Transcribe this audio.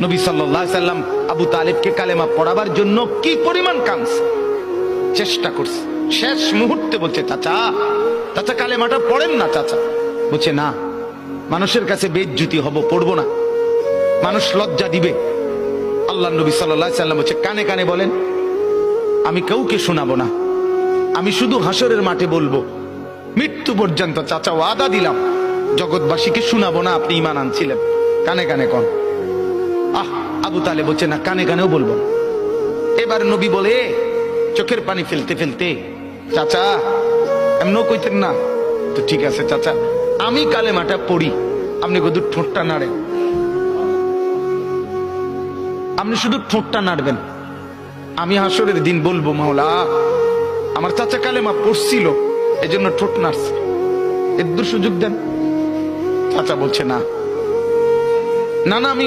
নবী সাল্লাল্লাহু আলাইহি সাল্লাম আবু তালেবকে কালেমা পড়াবার জন্য কি পরিমাণ কাঁদছে, চেষ্টা করছে। শেষ মুহূর্তে বলছে, চাচা চাচা কালেমাটা পড়েন না চাচা। বলছে না, মানুষের কাছে বেইজ্জতি হব, পড়বো না, মানুষ লজ্জা দিবে। আল্লাহ নবী সাল্লাল্লাহু আলাইহি সাল্লাম বলছে, কানে কানে বলেন, আমি কাউকে শোনাবো না, আমি শুধু হাসরের মাঠে বলবো, মৃত্যু পর্যন্ত চাচা ওয়াদা দিলাম জগৎবাসীকে শোনাবো না আপনি ঈমান আনছিলেন, কানে কানে কন। আবু তালেব বলছে না, কানে কানেও বলবো না। এবার নবী বলে চোখের পানি ফেলতে ফেলতে, চাচা এমনও কইতেন না তো, ঠিক আছে চাচা আমি কালেমাটা পড়ি, আপনি শুধু ঠোঁটটা নাড়েন, আপনি শুধু ঠোঁটটা নাড়বেন, আমি হাসরের দিন বলবো মাওলা আমার চাচা কালেমা পড়ছিল এজন্য ঠোঁট নাড়ছে, এর সুযোগ দেন। চাচা বলছে না না না, আমি